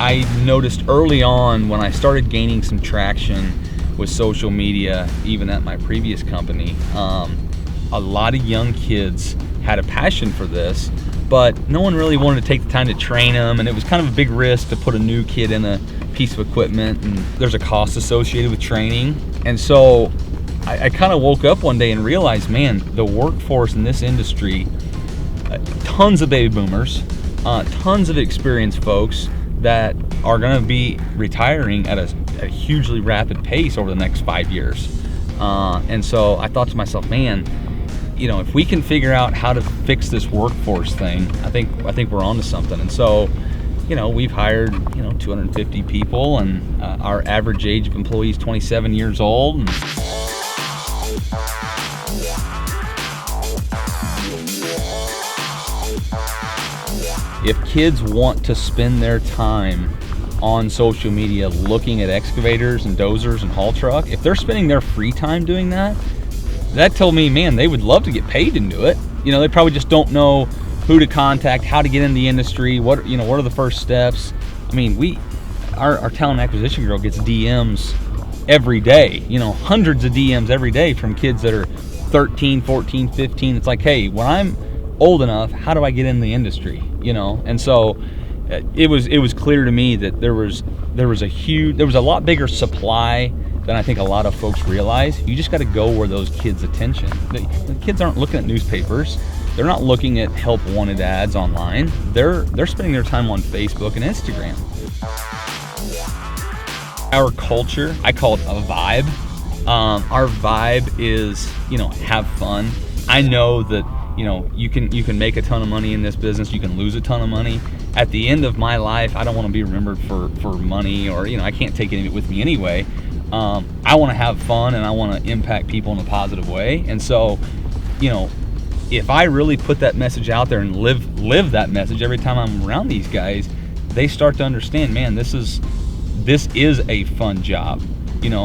I noticed early on when I started gaining some traction with social media, even at my previous company, a lot of young kids had a passion for this, but no one really wanted to take the time to train them, and it was kind of a big risk to put a new kid in a piece of equipment, and there's a cost associated with training. And so I kind of woke up one day and realized, man, the workforce in this industry, tons of baby boomers, tons of experienced folks that are going to be retiring at a hugely rapid pace over the next 5 years. And so I thought to myself, man, if we can figure out how to fix this workforce thing, I think we're onto something. And so, we've hired 250 people, and our average age of employee is 27 years old. And if kids want to spend their time on social media looking at excavators and dozers and haul truck, if they're spending their free time doing that, that told me, man, they would love to get paid to do it. They probably just don't know who to contact, how to get in the industry, what are the first steps. I mean, our talent acquisition girl gets DMs every day, hundreds of DMs every day from kids that are 13, 14, 15. It's like, hey, when I'm old enough, how do I get in the industry? And so it was clear to me that there was a lot bigger supply than I think a lot of folks realize. You just got to go where those kids' attention. The kids aren't looking at newspapers. They're not looking at help wanted ads online. They're spending their time on Facebook and Instagram. Our culture, I call it a vibe. Our vibe is, have fun. I know that you can make a ton of money in this business. You can lose a ton of money. At the end of my life, I don't want to be remembered for money, or I can't take any of it with me anyway. I want to have fun, and I want to impact people in a positive way. And so, if I really put that message out there and live that message every time I'm around these guys, they start to understand, man, this is a fun job.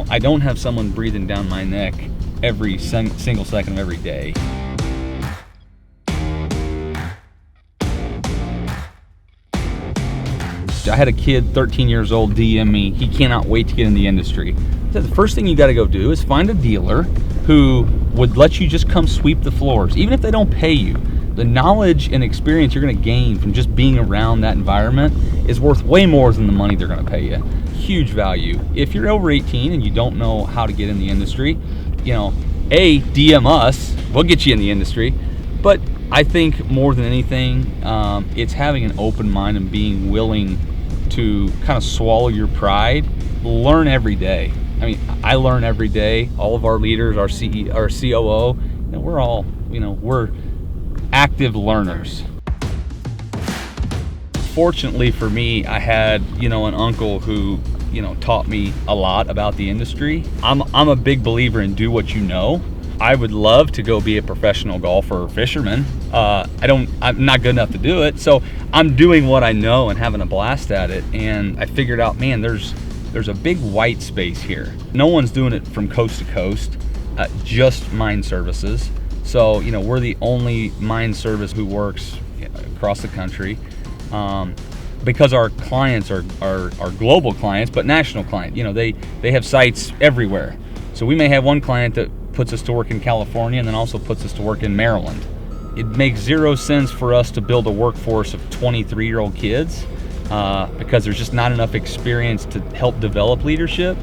I don't have someone breathing down my neck every single second of every day. I had a kid, 13 years old, DM me. He cannot wait to get in the industry. I said, the first thing you got to go do is find a dealer who would let you just come sweep the floors, even if they don't pay you. The knowledge and experience you're going to gain from just being around that environment is worth way more than the money they're going to pay you. Huge value. If you're over 18 and you don't know how to get in the industry, DM us. We'll get you in the industry. But I think more than anything, it's having an open mind and being willing to kind of swallow your pride, learn every day. I mean, I learn every day. All of our leaders, our COO, we're all, we're active learners. Fortunately for me, I had, an uncle who, taught me a lot about the industry. I'm a big believer in do what you know. I would love to go be a professional golfer or fisherman. I'm not good enough to do it. So I'm doing what I know and having a blast at it. And I figured out, man, there's a big white space here. No one's doing it from coast to coast, just mine services. So, we're the only mine service who works across the country. Because our clients are global clients, but national clients. They have sites everywhere. So we may have one client that puts us to work in California and then also puts us to work in Maryland. It makes zero sense for us to build a workforce of 23-year-old kids because there's just not enough experience to help develop leadership.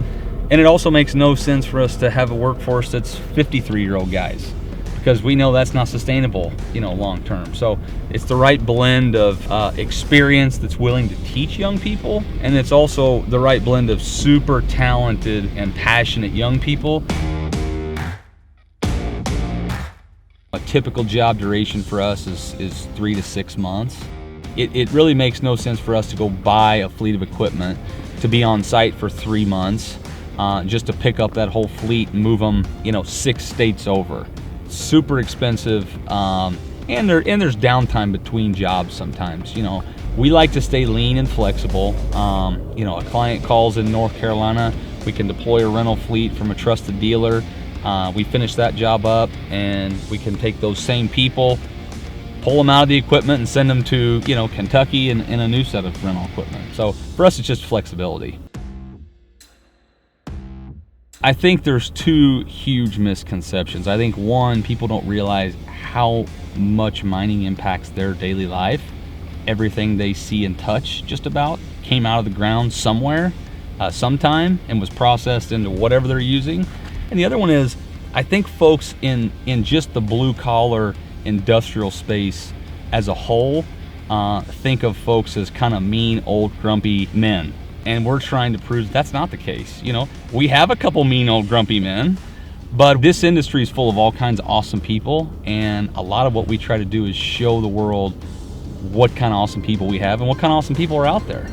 And it also makes no sense for us to have a workforce that's 53-year-old guys, because we know that's not sustainable, long term. So it's the right blend of experience that's willing to teach young people, and it's also the right blend of super talented and passionate young people. A typical job duration for us is 3 to 6 months. It really makes no sense for us to go buy a fleet of equipment to be on site for 3 months just to pick up that whole fleet and move them 6 states over. Super expensive, and there's downtime between jobs sometimes. We like to stay lean and flexible. A client calls in North Carolina, we can deploy a rental fleet from a trusted dealer. We finish that job up, and we can take those same people, pull them out of the equipment and send them to, Kentucky and a new set of rental equipment. So for us, it's just flexibility. I think there's two huge misconceptions. I think one, people don't realize how much mining impacts their daily life. Everything they see and touch just about came out of the ground somewhere, sometime, and was processed into whatever they're using. And the other one is, I think folks in just the blue collar industrial space as a whole think of folks as kind of mean, old, grumpy men. And we're trying to prove that's not the case. We have a couple mean, old, grumpy men, but this industry is full of all kinds of awesome people. And a lot of what we try to do is show the world what kind of awesome people we have and what kind of awesome people are out there.